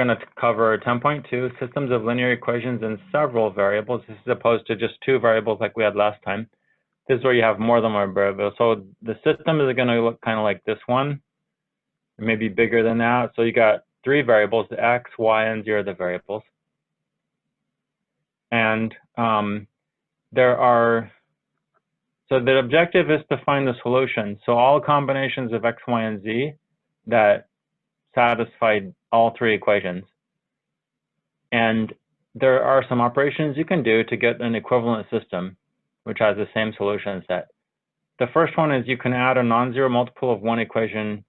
going to cover 10.2, systems of linear equations in several variables. This is opposed to just 2 variables like we had last time. This is where you have more than one variable. So the system is going to look kind of like this one, maybe bigger than that. So you got 3 variables, x, y, and 0 are the variables. And so the objective is to find the solution. So all combinations of x, y, and z that satisfy all 3 equations. And there are some operations you can do to get an equivalent system, which has the same solution set. The first one is you can add a non-zero multiple of one equation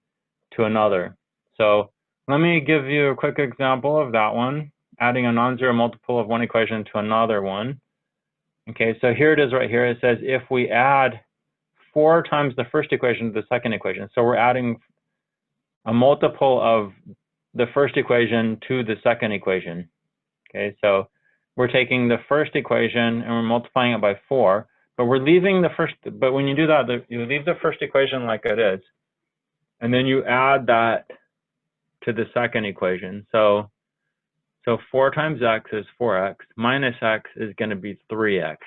to another. So let me give you a quick example of that one, adding a non-zero multiple of one equation to another one. Okay, so here it is right here. It says if we add 4 times the first equation to the second equation. So we're adding a multiple of the first equation to the second equation. Okay, so we're taking the first equation and we're multiplying it by 4, but we're leaving the first, but when you do that, you leave the first equation like it is, and then you add that to the second equation. So 4 times x is 4x, minus x is going to be 3x.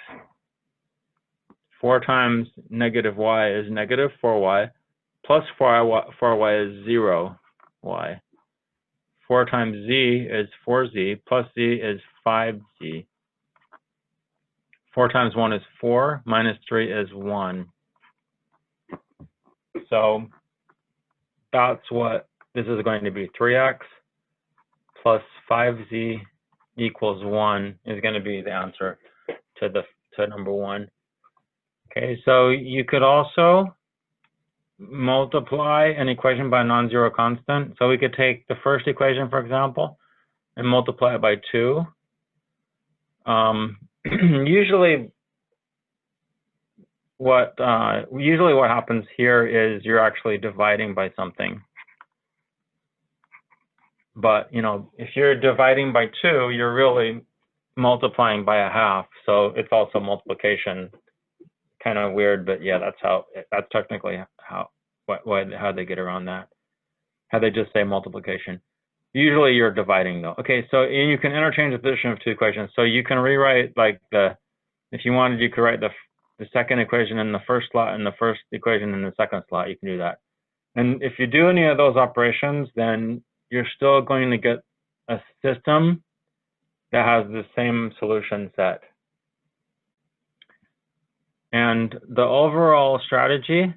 4 times negative y is negative 4y, plus 4y is 0y. 4 times z is 4z, plus z is 5z. 4 times 1 is 4, minus 3 is 1. So that's what this is going to be. 3x plus 5z equals 1 is going to be the answer to number 1. Okay, so you could also multiply an equation by a non-zero constant. So we could take the first equation, for example, and multiply it by 2. Usually what happens here is you're actually dividing by something. But if you're dividing by 2, you're really multiplying by a half. So it's also multiplication. Kind of weird, but yeah, that's technically how they get around that. How they just say multiplication. Usually you're dividing though. Okay, so you can interchange the position of 2 equations. So you can rewrite like if you wanted, you could write the second equation in the first slot and the first equation in the second slot. You can do that. And if you do any of those operations, then you're still going to get a system that has the same solution set. And the overall strategy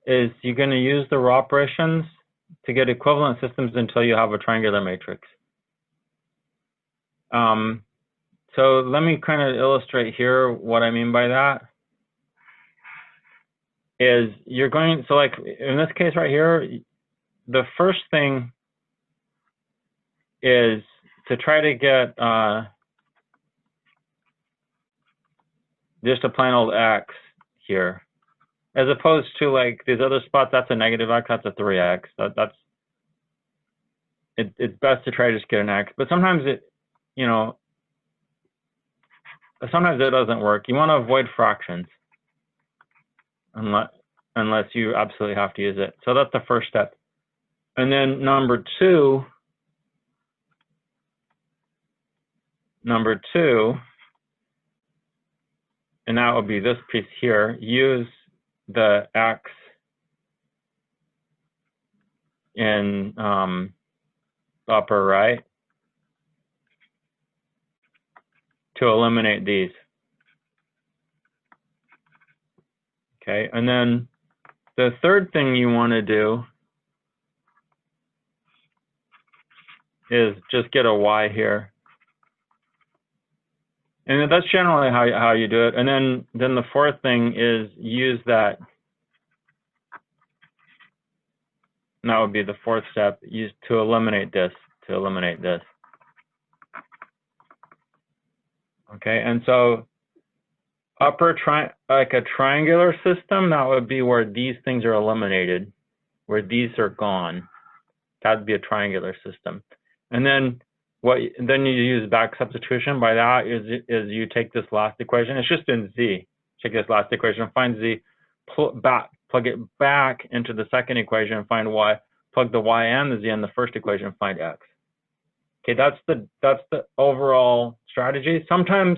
is you're going to use the raw operations to get equivalent systems until you have a triangular matrix. So let me kind of illustrate here what I mean by that. Is you're going, so like in this case right here, the first thing is to try to get just a plain old x here, as opposed to like these other spots. That's a negative x, that's a 3x. It's best to try to just get an x, but sometimes sometimes it doesn't work. You want to avoid fractions unless you absolutely have to use it. So that's the first step. And then number two, and that would be this piece here, use the x in upper right to eliminate these. Okay, and then the third thing you want to do is just get a y here. And that's generally how you do it. And then the fourth thing is use that. And that would be the fourth step, use to eliminate this, Okay, and so like a triangular system, that would be where these things are eliminated, where these are gone. That'd be a triangular system. And then then you use back substitution. By that is you take this last equation. It's just in z. Take this last equation, find z, plug it back into the second equation, find y, plug the y and the z in the first equation, find x. Okay, that's the overall strategy. Sometimes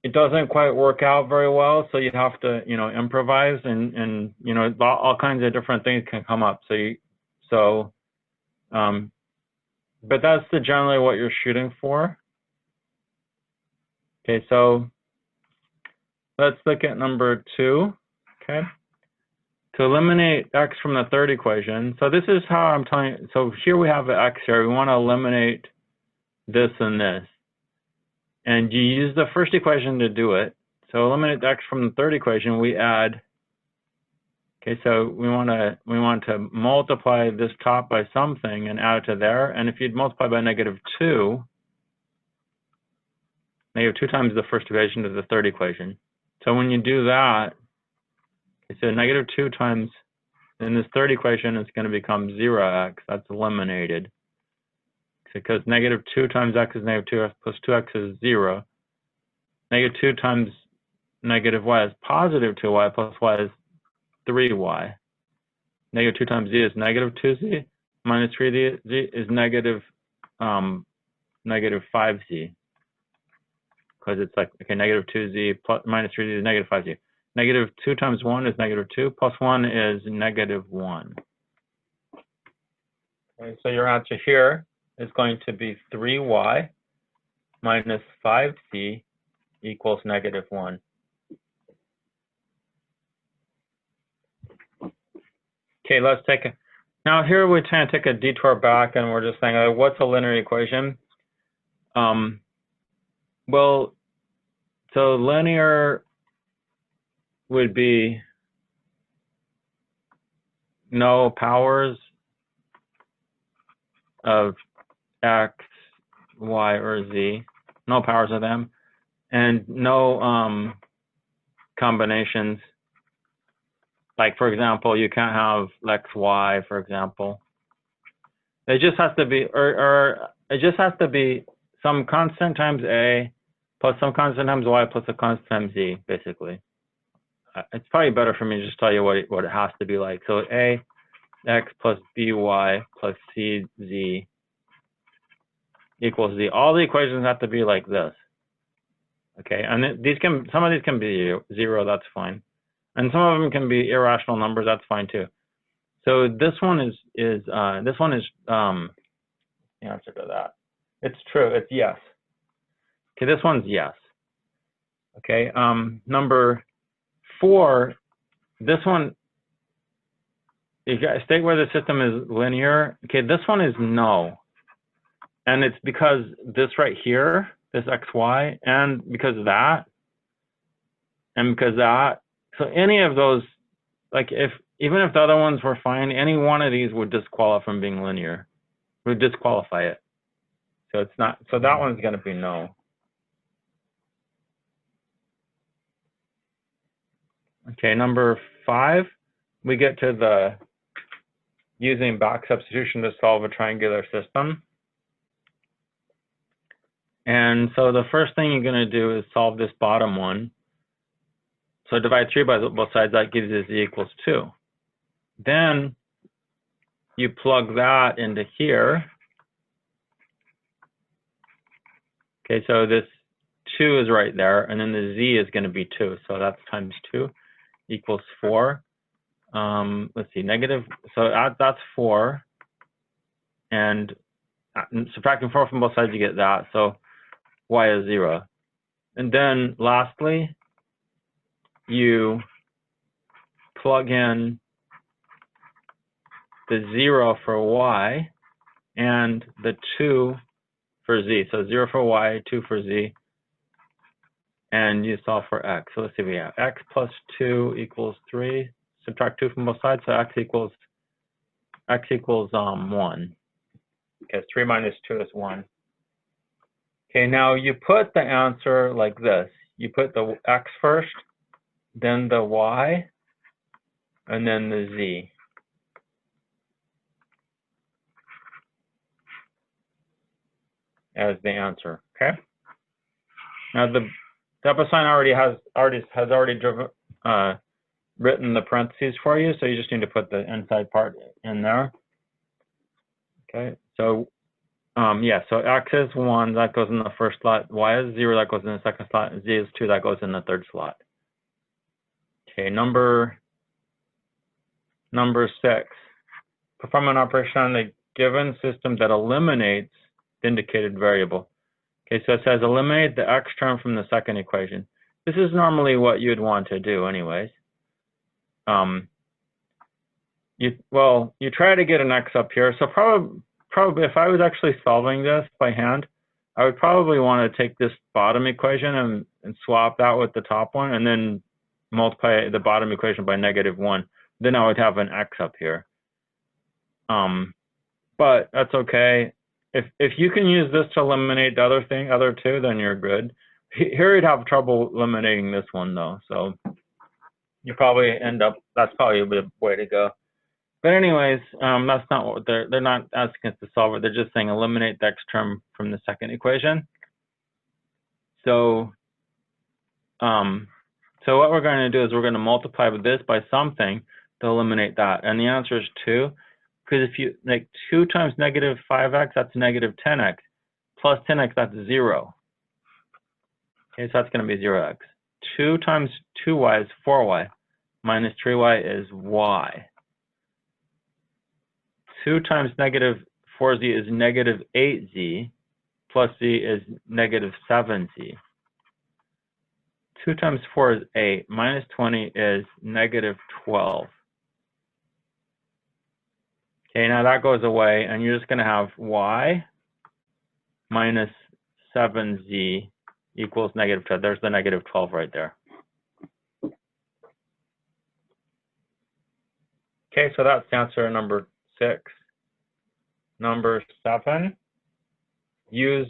it doesn't quite work out very well, so you have to, you know, improvise, and you know, all kinds of different things can come up. But that's generally what you're shooting for. Okay, so let's look at number 2. Okay, to eliminate x from the third equation. So this is how I'm telling you. So here we have the x here. We want to eliminate this and this. And you use the first equation to do it. So eliminate x from the third equation, we add, okay, so we want to multiply this top by something and add it to there. And if you'd multiply by -2, -2 times the first equation to the third equation. So when you do that, so -2 times, in this third equation, it's going to become 0x. That's eliminated. Because -2 times x is -2x plus 2x is 0. -2 times -y is positive 2y plus y is 3y. -2 times z is -2z minus 3z is -5z. Because it's like, okay, -2z plus minus 3z is -5z. -2 times 1 is -2 plus 1 is -1. Okay, so your answer here is going to be 3y minus 5z equals -1. Okay, let's take a, now here we're trying to take a detour back, and we're just saying, what's a linear equation? Well, so linear would be no powers of x, y, or z, no powers of them, and no combinations. Like, for example, you can't have x, y, for example. It just has to be, or it just has to be some constant times a plus some constant times y plus a constant times z, basically. It's probably better for me to just tell you what it has to be like. So a x plus by plus cz equals z. All the equations have to be like this. Okay, and some of these can be 0, that's fine. And some of them can be irrational numbers, that's fine too. So this one is the answer to that. It's true, it's yes. Okay, this one's yes. Okay, number 4, this one, you guys state where the system is linear. Okay, this one is no. And it's because this right here, this xy, and because of that, and because that. So any of those, like even if the other ones were fine, any one of these would disqualify from being linear, would disqualify it. So it's not, so that one's going to be no. Okay, number 5, we get to the using back substitution to solve a triangular system. And so the first thing you're going to do is solve this bottom one. So divide 3 by both sides, that gives you z equals 2. Then you plug that into here. Okay, so this 2 is right there, and then the z is going to be 2. So that's times 2 equals 4. Let's see, so that's 4. And subtracting 4 from both sides, you get that. So y is 0. And then lastly, you plug in the 0 for y and the 2 for z. So 0 for y, 2 for z, and you solve for x. So let's see, we have x plus 2 equals 3. Subtract 2 from both sides, so x equals 1. Because 3 minus 2 is 1. Okay, now you put the answer like this. You put the x first, then the y, and then the z. As the answer. Okay. Now the Webassign has already written the parentheses for you, so you just need to put the inside part in there. Okay. So Yeah, so x is 1, that goes in the first slot. Y is 0, that goes in the second slot. Z is 2, that goes in the third slot. Okay, number 6. Perform an operation on a given system that eliminates the indicated variable. Okay, so it says eliminate the x term from the second equation. This is normally what you'd want to do anyways. You try to get an x up here. So probably if I was actually solving this by hand, I would probably want to take this bottom equation and swap that with the top one, and then multiply the bottom equation by -1. Then I would have an x up here. But that's okay. If you can use this to eliminate the other two, then you're good. Here you'd have trouble eliminating this one though, so you probably that's probably the way to go. But anyways, that's not what they're not asking us to solve it. They're just saying eliminate the x term from the second equation. So what we're going to do is we're going to multiply this by something to eliminate that, and the answer is 2. Because if you like 2 times -5x, that's -10x, plus 10x, that's 0. Okay, so that's going to be 0x. 2 times 2y is 4y, minus 3y is y. 2 times -4z is -8z, plus z is -7z. 2 times 4 is 8, minus 20 is -12. Okay, now that goes away, and you're just going to have y minus 7z equals -12. There's the -12 right there. Okay, so that's the answer number 6. Number 7,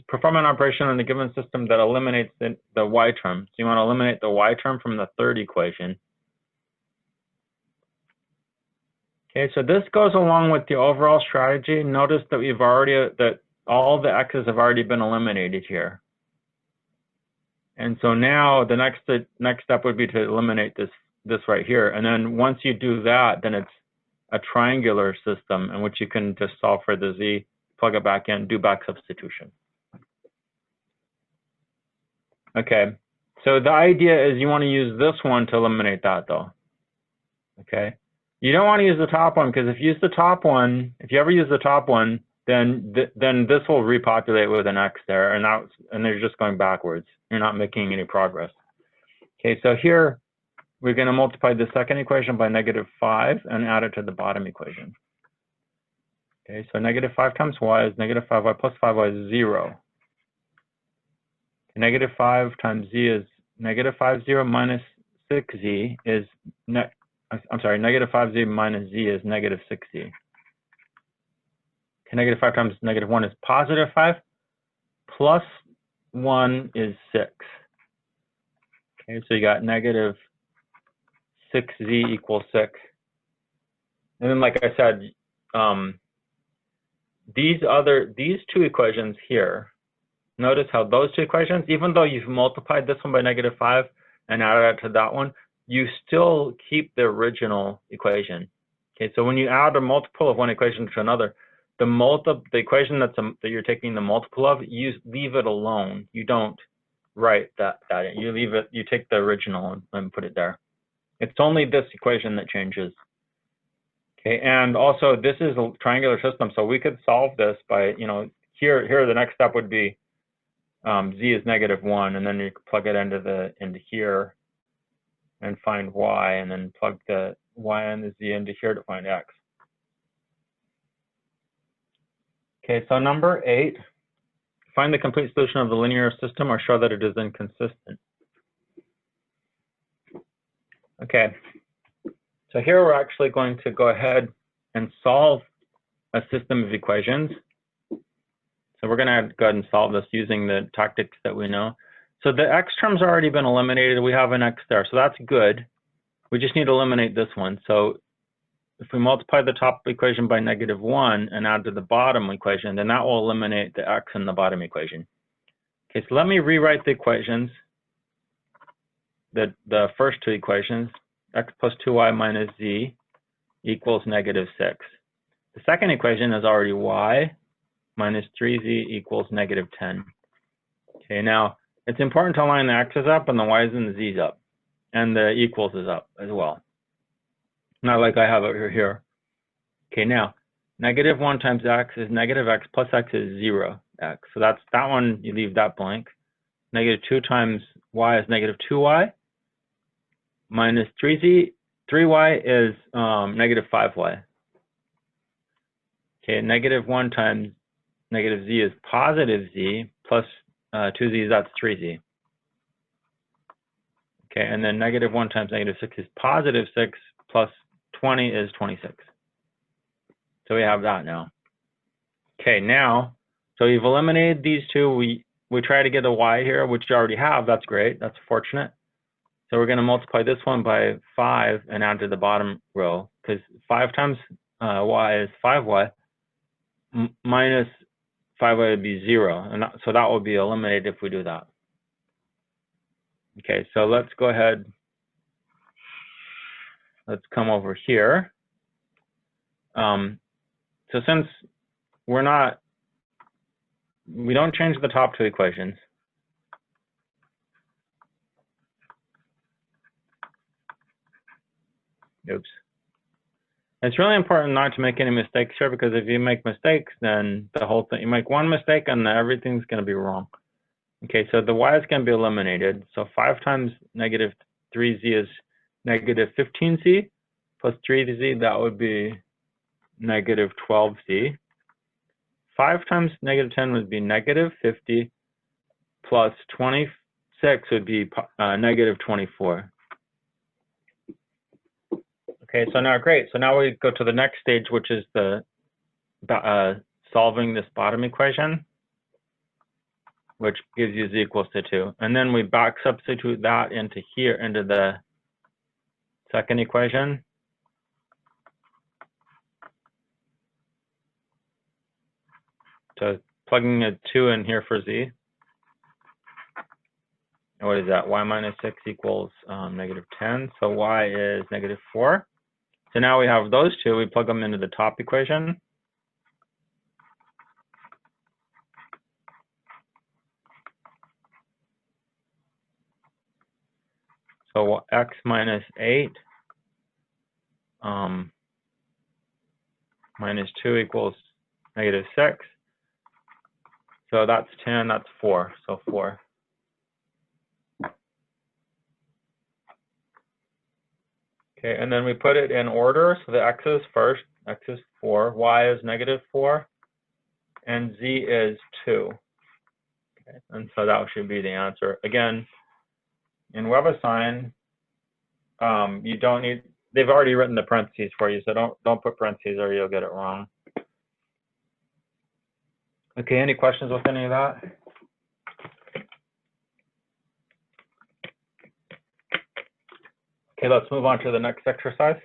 perform an operation on a given system that eliminates the y term. So you want to eliminate the y term from the third equation. Okay, so this goes along with the overall strategy. Notice that all the x's have already been eliminated here. And so now the next step would be to eliminate this right here. And then once you do that, then it's a triangular system in which you can just solve for the z, plug it back in, do back substitution. Okay, so the idea is you want to use this one to eliminate that though. Okay. You don't want to use the top one, because if you use the top one, if you ever use the top one, then this will repopulate with an x there, and they're just going backwards. You're not making any progress. Okay, so here we're going to multiply the second equation by -5 and add it to the bottom equation. Okay, so -5 times y is -5y plus 5y is 0. -5 times z is -50 minus 6z is -5z minus z is -6z. Okay, -5 times -1 is +5, plus 1 is 6. Okay, so you got -6z equals 6. And then, like I said, these two equations here, notice how those two equations, even though you've multiplied this one by -5 and added it to that one, you still keep the original equation. Okay, so when you add a multiple of one equation to another, the equation that you're taking the multiple of, you leave it alone. You don't write that in. You leave it. You take the original and put it there. It's only this equation that changes. Okay, and also this is a triangular system, so we could solve this by, here the next step would be z is -1, and then you plug it into here and find y, and then plug the y and the z into here to find x. Okay, so number 8, find the complete solution of the linear system or show that it is inconsistent. Okay, so here we're actually going to go ahead and solve a system of equations. So we're going to go ahead and solve this using the tactics that we know. So the x term's already been eliminated. We have an x there, so that's good. We just need to eliminate this one. So if we multiply the top equation by -1 and add to the bottom equation, then that will eliminate the x in the bottom equation. Okay, so let me rewrite the equations, the first two equations, x plus 2y minus z equals -6. The second equation is already y minus 3z equals negative 10. Okay, now it's important to line the x's up and the y's and the z's up, and the equals is up as well. Not like I have it over here. Okay, now negative 1 times x is negative x plus x is 0x. So that's that one, you leave that blank. Negative 2 times y is negative 2y. Minus 3y is negative 5y. Okay, negative 1 times negative z is positive z plus 2z, that's 3z. Okay, and then negative 1 times negative 6 is positive 6 plus 20 is 26. So we have that now. Okay, now, so we've eliminated these two. We try to get a y here, which you already have. That's great. That's fortunate. So we're going to multiply this one by 5 and add to the bottom row, because 5 times y is 5y, minus 5y would be 0. And so that will be eliminated if we do that. Okay, so let's go ahead. Let's come over here. So since we don't change the top two equations. Oops. It's really important not to make any mistakes here, because if you make mistakes, then the whole thing, you make one mistake and everything's going to be wrong. Okay, so the y is going to be eliminated. So 5 times negative 3z is negative 15z plus 3z, that would be negative 12z. 5 times negative 10 would be negative 50 plus 26 would be negative 24. Okay, so now great. So now we go to the next stage, which is the solving this bottom equation, which gives you z equals to 2. And then we back substitute that into here, into the second equation. So plugging a 2 in here for z. And what is that? Y minus 6 equals negative 10. So y is negative 4. So now we have those two. We plug them into the top equation. So x minus 8 minus 2 equals negative 6. So that's 10, that's 4, so 4. Okay, and then we put it in order. So the x is first, x is 4, y is negative 4, and z is 2. Okay, and so that should be the answer. Again, in Webassign, you don't need, they've already written the parentheses for you, so don't put parentheses or you'll get it wrong. Okay, any questions with any of that? Okay, let's move on to the next exercise.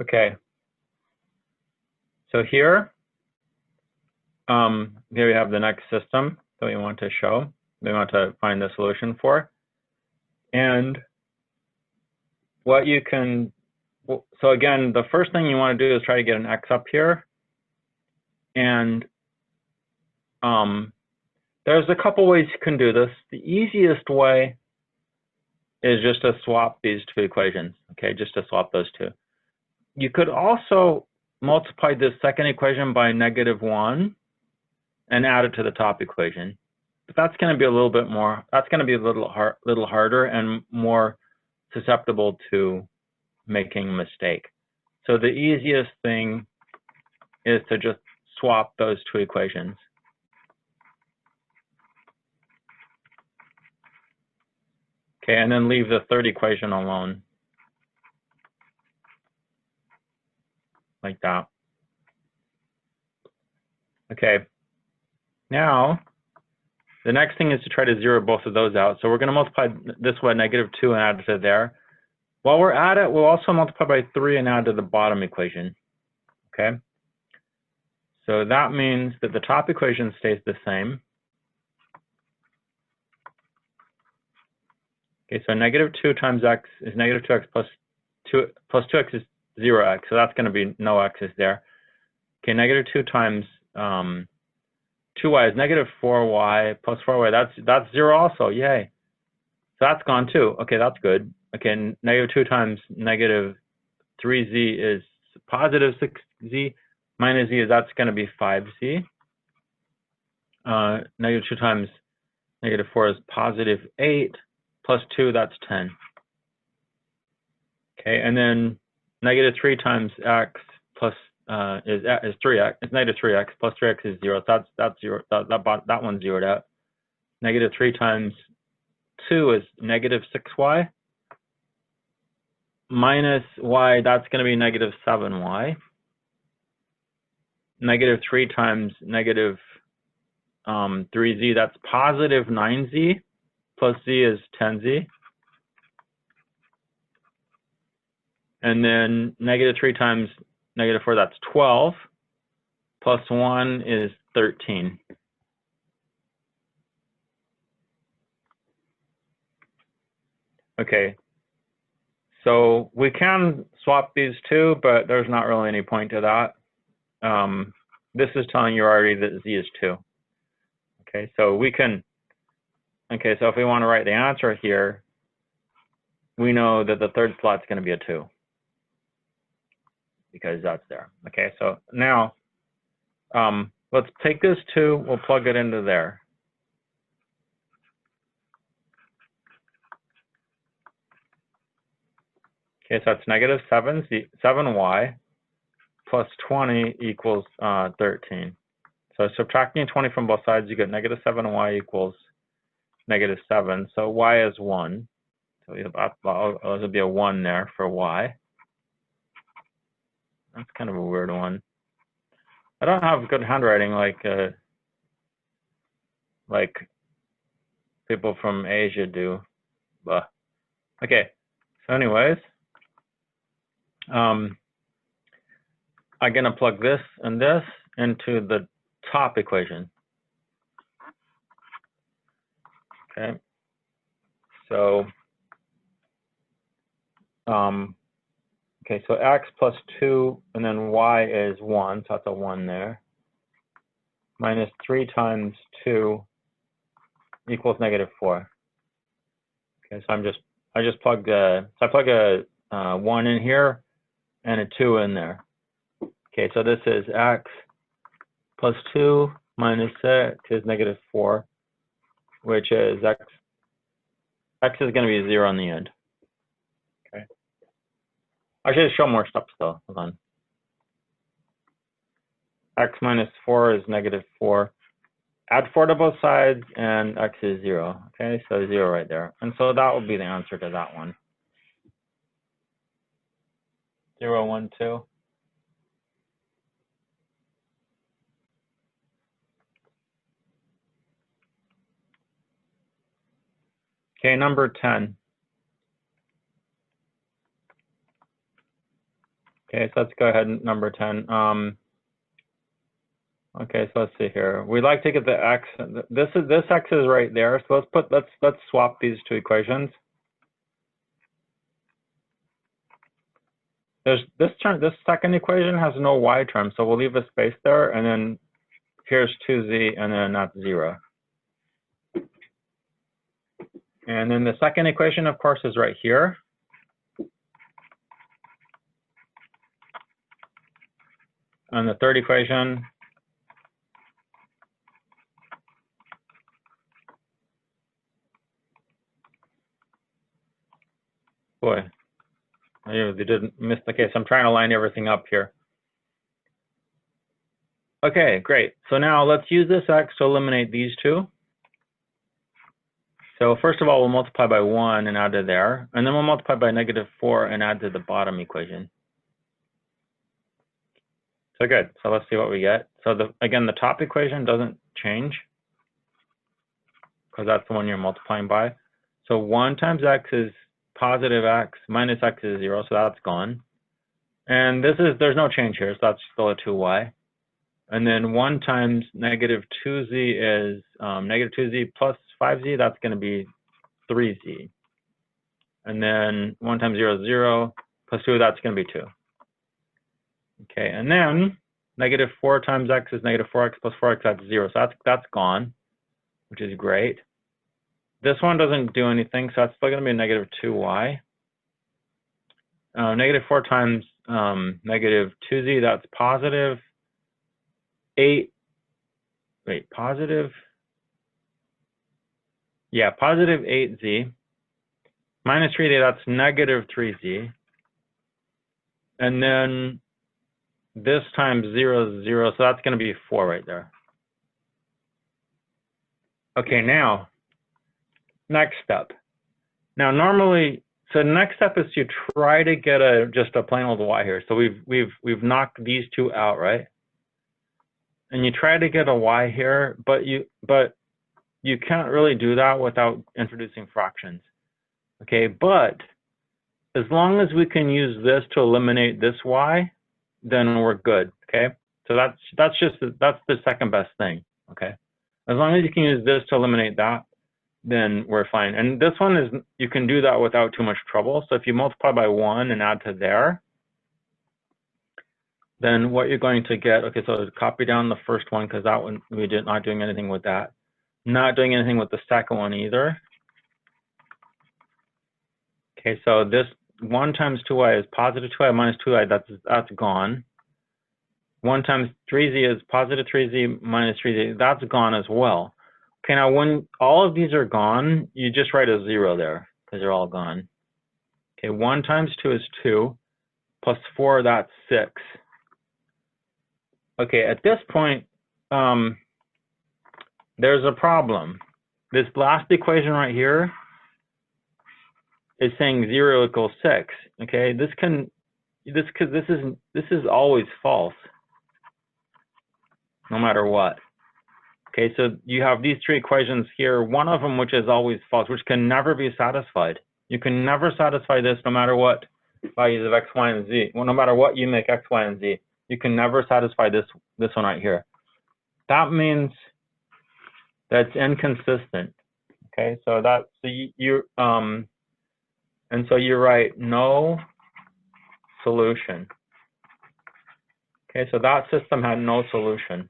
Okay. So here we have the next system that we want to show. We want to find the solution for. And what you can, so again, the first thing you want to do is try to get an x up here. And there's a couple ways you can do this. The easiest way is just to swap these two equations, okay, just to swap those two. You could also multiply this second equation by -1 and add it to the top equation. But that's going to be a little bit more, that's going to be a little harder and more susceptible to making a mistake. So the easiest thing is to just swap those two equations. Okay, and then leave the third equation alone. Like that. Okay, now The next thing is to try to zero both of those out. So we're going to multiply this by -2 and add to there. While we're at it, we'll also multiply by 3 and add to the bottom equation. Okay? So that means that the top equation stays the same. Okay, so -2 times x is -2x plus 2x is 0x. So that's going to be no x's there. Okay, -2 times 2y is -4y plus 4y. That's 0 also. Yay. So that's gone too. Okay, that's good. Okay, -2 times -3z is positive 6z. Minus z is that's going to be 5z. -2 times -4 is positive 8 plus 2. That's 10. Okay, and then -3 times x plus is 3x. It's -3x plus 3x is 0. So that's 0. That one's zeroed out. -3 times 2 is -6y. Minus y, that's going to be -7y. -3 times -3z, that's positive 9z. Plus z is 10z. And then -3 times -4, that's 12. Plus 1 is 13. Okay. So we can swap these two, but there's not really any point to that. This is telling you already that z is 2. Okay, so we can, okay, so if we want to write the answer here, we know that the third slot's going to be a 2 because that's there. Okay, so now let's take this 2, we'll plug it into there. Okay, so it's -7y plus 20 equals 13. So subtracting 20 from both sides, you get -7y equals -7. So y is 1. So there'll be a 1 there for y. That's kind of a weird one. I don't have good handwriting like people from Asia do. But okay. So anyways, I'm gonna plug this and this into the top equation. Okay. So okay, so x plus 2 and then y is 1, so that's a 1 there. Minus 3 times 2 equals -4. Okay, so I just plug a 1 in here and a 2 in there. Okay, so this is x plus 2 minus 6 is -4, which is x is going to be 0 on the end. Okay. I should show more steps though. Hold on. X minus 4 is -4. Add 4 to both sides, and x is 0. Okay, so 0 right there. And so that will be the answer to that one. 0, 1, 2. Okay, number 10. Okay, so let's go ahead and number 10. Okay, so let's see here. We'd like to get the x. This x is right there. So let's swap these two equations. There's this second equation has no y term, so we'll leave a space there, and then here's 2z, and then that's 0. And then the second equation, of course, is right here. And the third equation, boy, they didn't miss the case. I'm trying to line everything up here. Okay, great. So now let's use this x to eliminate these two. So first of all, we'll multiply by 1 and add to there. And then we'll multiply by -4 and add to the bottom equation. So good. So let's see what we get. So again, the top equation doesn't change. because that's the one you're multiplying by. So 1 times x is positive x, minus x is 0, so that's gone. And there's no change here, so that's still a 2y. And then 1 times negative 2z is negative 2z plus 5z, that's going to be 3z. And then 1 times 0 is 0, plus 2, that's going to be 2. Okay, and then negative 4 times x is negative 4x plus 4x, that's 0. So that's gone, which is great. This one doesn't do anything, so that's still going to be a negative 2y. Negative 4 times negative 2z, that's positive 8. Wait, positive? Yeah, positive 8z. Minus 3z, that's negative 3z. And then this times 0 is 0, so that's going to be 4 right there. Okay, now, next step. Now, normally, so the next step is to try to get just a plain old y here. So we've knocked these two out, right? And you try to get a y here, but you can't really do that without introducing fractions. Okay, but as long as we can use this to eliminate this y, then we're good. Okay, so that's the second best thing. Okay, as long as you can use this to eliminate that, then we're fine. And this one is, you can do that without too much trouble. So if you multiply by 1 and add to there, then what you're going to get, okay, so copy down the first one because that one, not doing anything with that. Not doing anything with the second one either. Okay, so this 1 times 2y is positive 2y minus 2y, that's gone. 1 times 3z is positive 3z minus 3z, that's gone as well. Okay, now when all of these are gone, you just write a 0 there because they're all gone. Okay, 1 times 2 is 2, plus 4, that's 6. Okay, at this point, there's a problem. This last equation right here is saying 0 equals 6. Okay, this is always false, no matter what. Okay, so you have these three equations here, one of them which is always false, which can never be satisfied. You can never satisfy this no matter what values of x, y, and z. Well, no matter what you make x, y, and z, you can never satisfy this one right here. That means that's inconsistent. Okay, so and so you write no solution. Okay, so that system had no solution.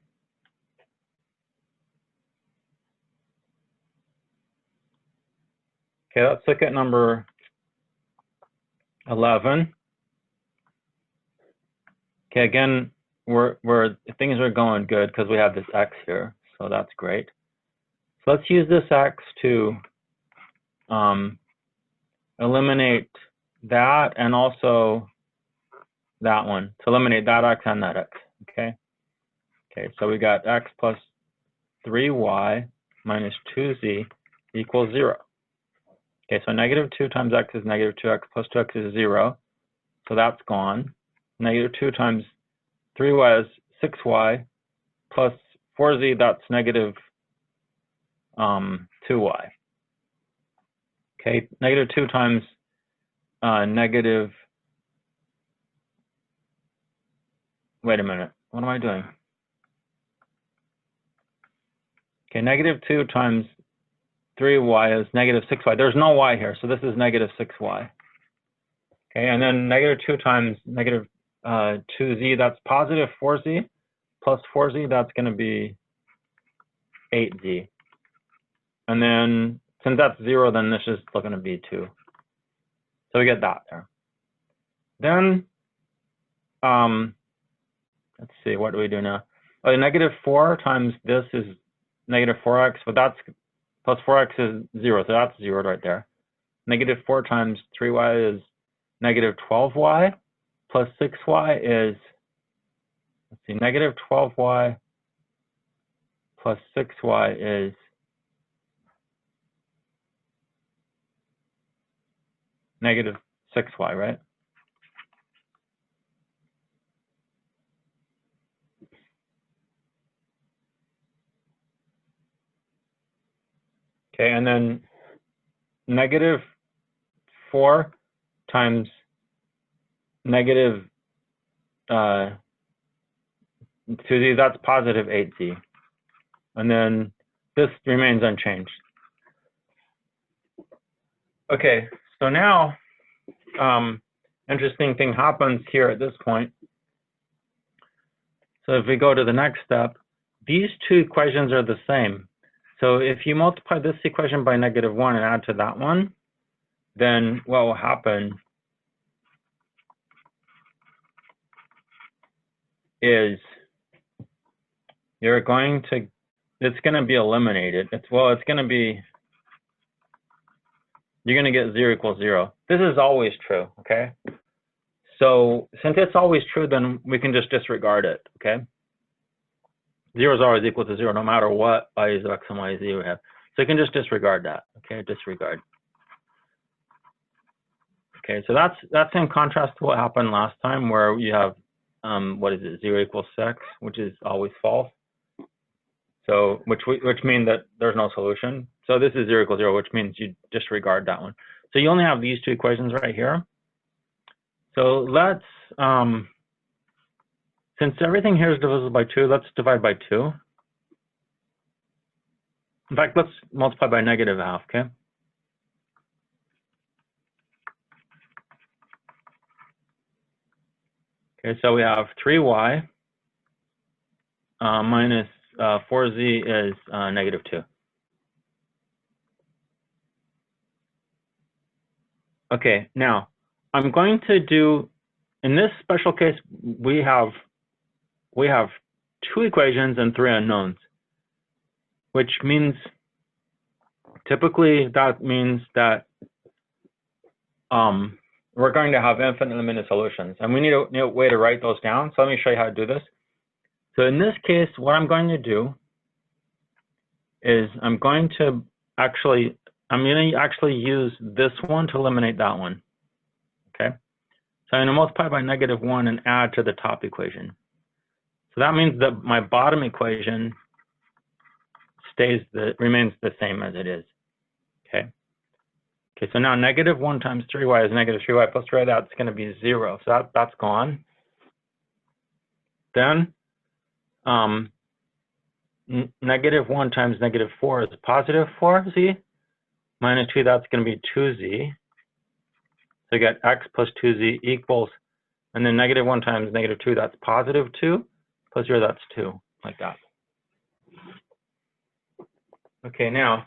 Okay, let's look at number 11. Okay, again, things are going good because we have this x here, so that's great. So let's use this x to eliminate that and also that one, to eliminate that x and that x, okay? Okay, so we got x plus 3y minus 2z equals 0. Okay, so negative 2 times x is negative 2x plus 2x is 0, so that's gone. Negative 2 times 3y is 6y plus 4z, that's negative 2y. Okay, negative 2 times negative, wait a minute, what am I doing? Okay, negative 2 times 3y is negative 6y. There's no y here, so this is negative 6y. Okay, and then negative 2 times negative 2z, that's positive 4z, plus 4z, that's going to be 8z. And then since that's 0, then this is still going to be 2. So we get that there. Then, let's see, what do we do now? Oh, negative 4 times this is negative 4x, but that's plus 4x is 0, so that's 0 right there. Negative 4 times 3y is negative 12y, plus 6y is, let's see, negative 12y plus 6y is negative 6y, right? Okay, and then -4 times negative 2z, that's positive 8z. And then this remains unchanged. Okay, so now, interesting thing happens here at this point. So if we go to the next step, these two equations are the same. So if you multiply this equation by -1 and add to that one, then what will happen is it's going to be eliminated. It's going to be, you're going to get 0 equals 0. This is always true, okay? So since it's always true, then we can just disregard it, okay? 0 is always equal to 0, no matter what values of x and y, z we have. So you can just disregard that, okay? Disregard. Okay, so that's in contrast to what happened last time, where you have, what is it, 0 equals 6, which is always false. So which means that there's no solution. So this is 0 equals 0, which means you disregard that one. So you only have these two equations right here. So let's, since everything here is divisible by 2, let's divide by 2. In fact, let's multiply by -1/2, okay? Okay, so we have 3y minus 4z is -2. Okay, now I'm going to do, in this special case, we have 2 equations and 3 unknowns, which means typically that means that we're going to have infinitely many solutions, and we need a way to write those down. So let me show you how to do this. So in this case, what I'm going to do is I'm going to actually use this one to eliminate that one. Okay, so I'm going to multiply by -1 and add to the top equation. So that means that my bottom equation remains the same as it is. Okay. Okay, so now -1 times 3y is -3y plus 3y, that's going to be 0. So that's gone. Then -1 times -4 is positive 4z. Minus 2, that's going to be 2z. So you get x plus 2z equals, and then -1 times -2, that's positive 2, plus 0, that's 2, like that. Okay, now,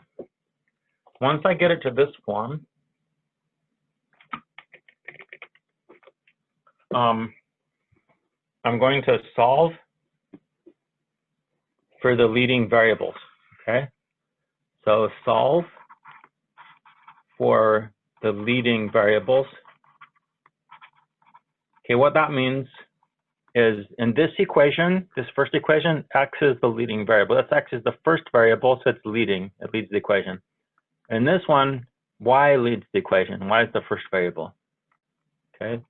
once I get it to this form, I'm going to solve for the leading variables, okay? So solve for the leading variables. Okay, what that means is in this equation, this first equation, x is the leading variable. That's x is the first variable, so it's leading. It leads the equation. In this one, y leads the equation. Y is the first variable. Okay,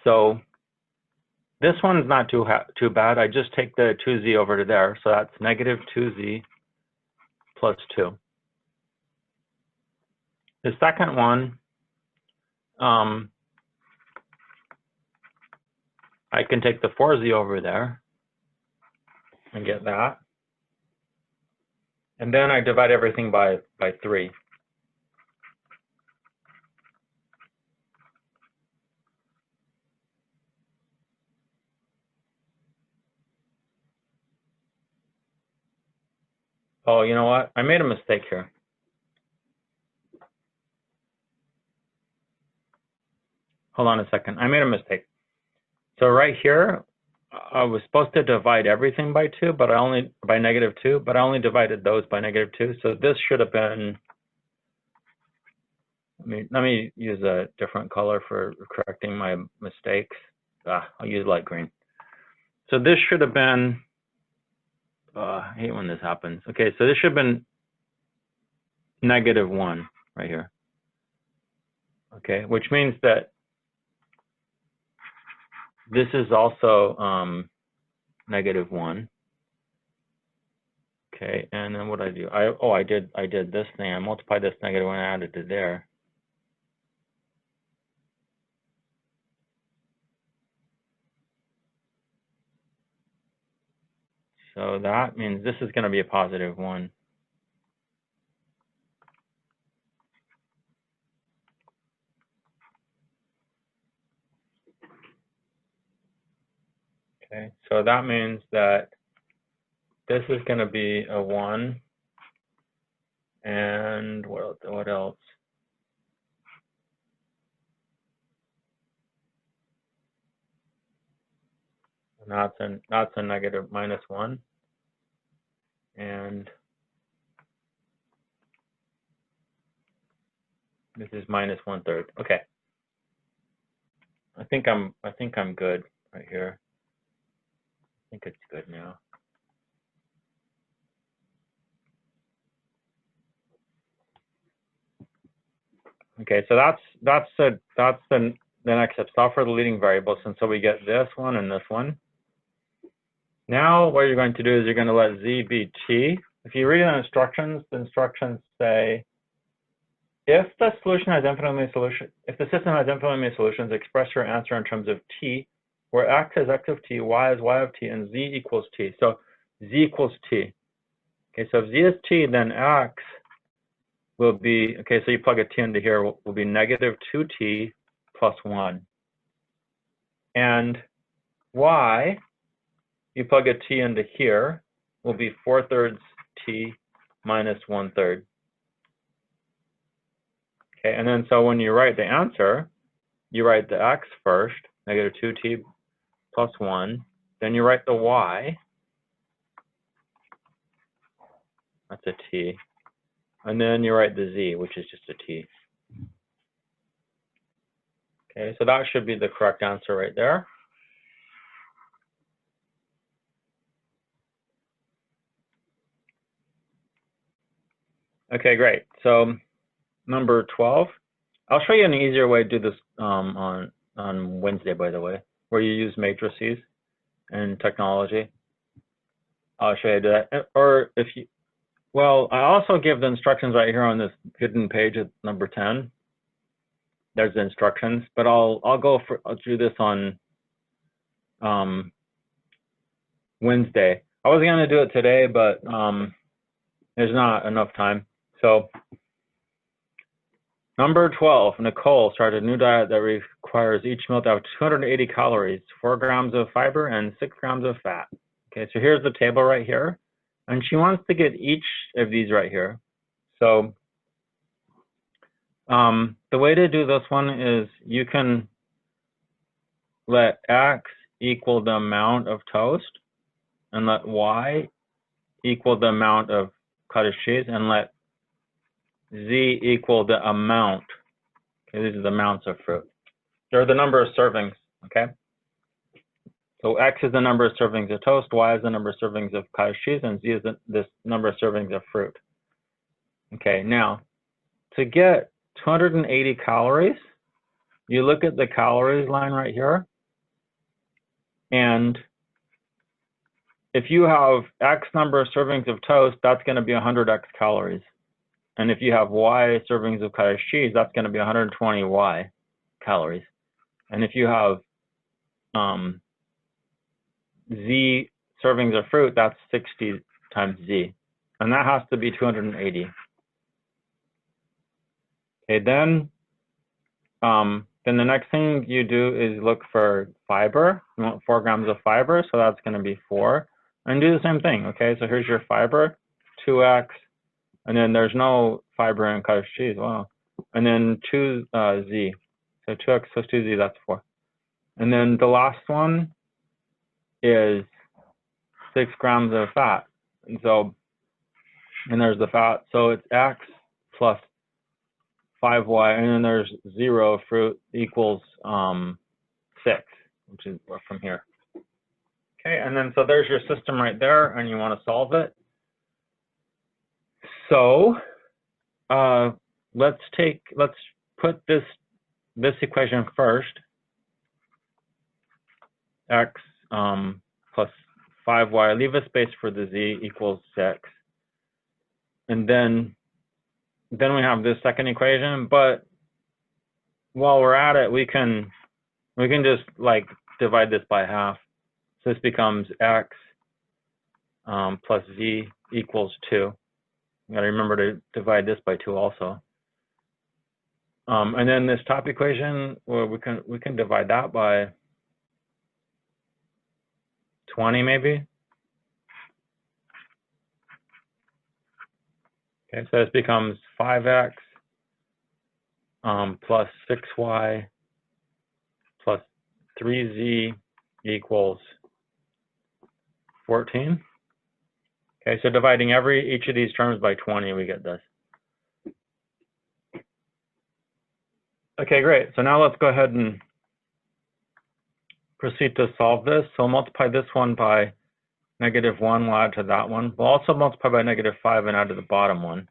so this one's not too bad. I just take the 2z over to there, so that's -2z plus 2. The second one, I can take the 4z over there and get that. And then I divide everything by 3. Oh, you know what? I made a mistake here. Hold on a second. I made a mistake. So right here, I was supposed to divide everything by 2, but by -2, but I only divided those by -2. So this should have been, let me use a different color for correcting my mistakes. I'll use light green. So this should have been, I hate when this happens. Okay, so this should have been -1 right here. Okay, which means that this is also -1. Okay, and then what did I do? I did this thing. I multiplied this negative and added it there. So that means this is going to be a positive 1. Okay, so that means that this is going to be a 1. And what else? And that's a negative -1. And this is -1/3. Okay. I think I'm good right here. I think it's good now. Okay, so that's the next step. Solve for the leading variables, and so we get this one and this one. Now what you're going to do is you're going to let z be t. If you read the instructions say if the system has infinitely many solutions, express your answer in terms of t, where x is x of t, y is y of t, and z equals t. So z equals t. Okay, so if z is t, then x will be, okay, so you plug a t into here, will be -2t plus 1. And y, you plug a t into here, will be 4/3 t minus 1/3. Okay, and then so when you write the answer, you write the x first, -2t plus 1. Then you write the y, that's a t. And then you write the z, which is just a t. Okay, so that should be the correct answer right there. Okay, great. So number 12. I'll show you an easier way to do this on Wednesday, by the way, where you use matrices and technology. I'll show you that. Or if you, well, I also give the instructions right here on this hidden page at number 10. There's the instructions, but I'll do this on Wednesday. I was going to do it today, but there's not enough time. So number 12, Nicole started a new diet that requires each meal to have 280 calories, 4 grams of fiber, and 6 grams of fat. Okay, so here's the table right here, and she wants to get each of these right here. So the way to do this one is you can let x equal the amount of toast, and let y equal the amount of cottage cheese, and let z equal the amount. Okay, these are the amounts of fruit. They're the number of servings, okay? So x is the number of servings of toast, y is the number of servings of cottage cheese, and z is this number of servings of fruit. Okay, now, to get 280 calories, you look at the calories line right here, and if you have x number of servings of toast, that's going to be 100x calories. And if you have y servings of cottage cheese, that's going to be 120y calories. And if you have z servings of fruit, that's 60 times z. And that has to be 280. Okay, then the next thing you do is look for fiber. You want 4 grams of fiber, so that's going to be 4. And do the same thing, okay? So here's your fiber, 2x, and then there's no fiber in cottage cheese, wow. And then 2z, so 2x plus 2z, that's 4. And then the last one is 6 grams of fat. And so, and there's the fat, so it's x plus 5y, and then there's 0 fruit equals 6, which is from here. Okay, and then so there's your system right there, and you want to solve it. So let's put this equation first. X plus 5y, leave a space for the z equals 6. And then we have this second equation, but while we're at it, we can just like divide this by half. So this becomes x plus z equals 2. You got to remember to divide this by 2 also. And then this top equation, well, we can divide that by 20 maybe. Okay, so this becomes 5x plus 6y plus 3z equals 14. Okay, so dividing each of these terms by 20, we get this. Okay, great. So now let's go ahead and proceed to solve this. So multiply this one by -1, we'll add to that one. We'll also multiply by -5 and add to the bottom one.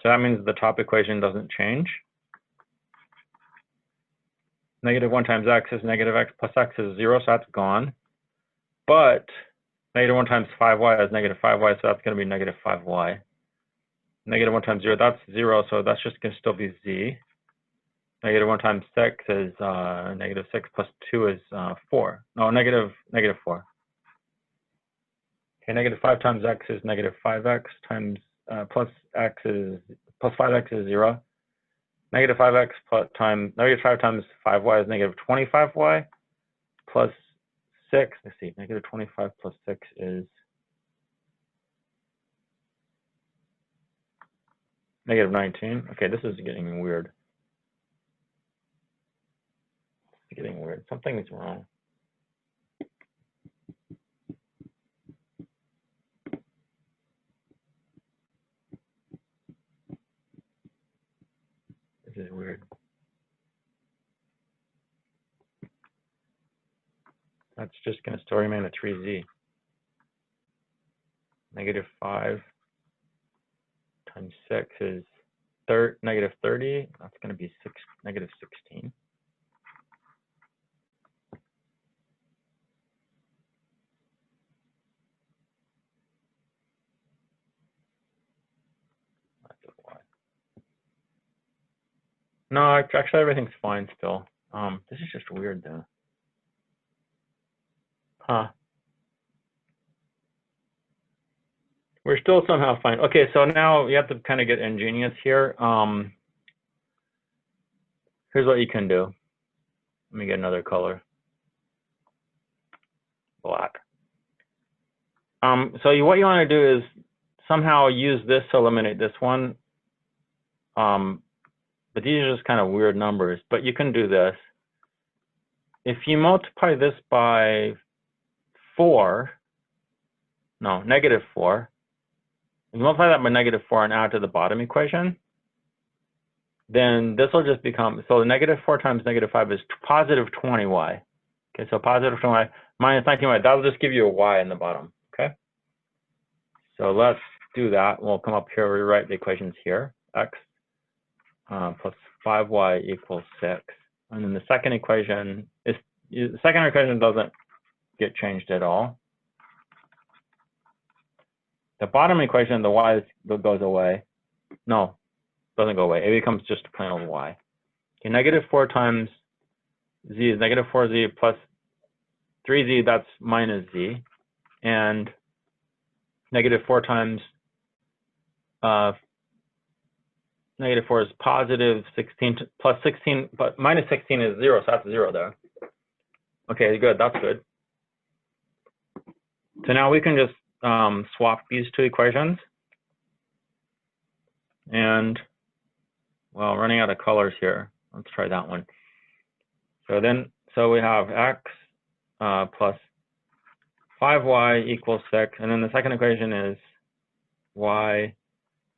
So that means the top equation doesn't change. -1 times x is -x plus x is 0, so that's gone. But -1 times 5y is -5y, so that's going to be -5y. -1 times 0, that's 0, so that's just going to still be z. -1 times 6 is -6 plus 2 is 4. No, negative 4. Okay, -5 times x is -5x times plus 5x is 0. -5x times -5 times 5y is -25y plus 6. Let's see, -25 plus 6 is -19. Okay, this is getting weird. It's getting weird. Something is wrong. This is weird. That's just going to still remain a 3z. -5 times 6 is -30. That's going to be -16. That's a y. No, actually everything's fine still. This is just weird though. Huh. We're still somehow fine. Okay, so now you have to kind of get ingenious here. Here's what you can do. Let me get another color. Black. So what you want to do is somehow use this to eliminate this one. But these are just kind of weird numbers, but you can do this. If you multiply this by 4, no, -4, if you multiply that by -4 and add to the bottom equation, then this will just become, so -4 times -5 is positive 20y. Okay, so positive 20y minus 19y, that'll just give you a y in the bottom, okay? So let's do that. We'll come up here, rewrite the equations here. X plus 5y equals 6. And then the second equation doesn't get changed at all. The bottom equation, the y goes away. No, doesn't go away. It becomes just plain old y. Okay, -4 times z is -4z plus 3z, that's minus z. And -4 times -4 is positive 16 plus 16, but minus 16 is 0, so that's 0 there. Okay, good, that's good. So now we can just swap these two equations. And, well, running out of colors here. Let's try that one. So we have x plus 5y equals 6. And then the second equation is y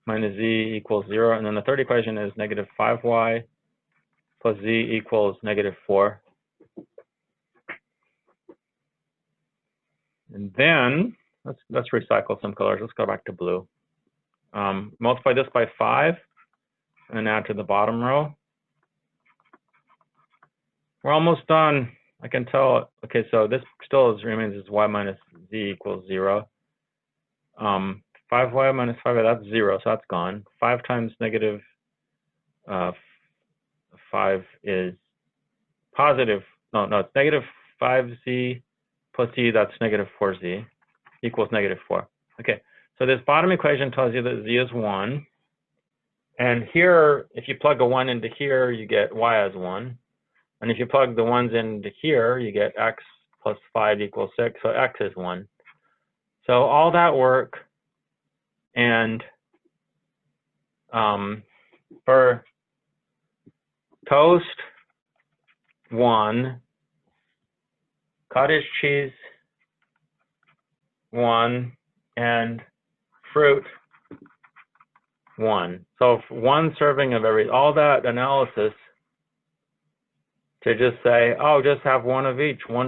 minus z equals 0. And then the third equation is -5y plus z equals -4. And then let's recycle some colors. Let's go back to blue. Multiply this by 5 and add to the bottom row. We're almost done. I can tell. Okay, so this still remains as y minus z equals 0. 5y minus 5y, that's 0, so that's gone. 5 times negative 5 is positive, no, it's negative 5z plus z, that's negative 4z, equals negative 4. Okay, so this bottom equation tells you that z is 1. And here, if you plug a 1 into here, you get y as 1. And if you plug the 1s into here, you get x plus 5 equals 6, so x is 1. So all that work, and for toast 1, cottage cheese 1, and fruit 1. So 1 serving of all that analysis to just say, oh, just have 1 of each, 1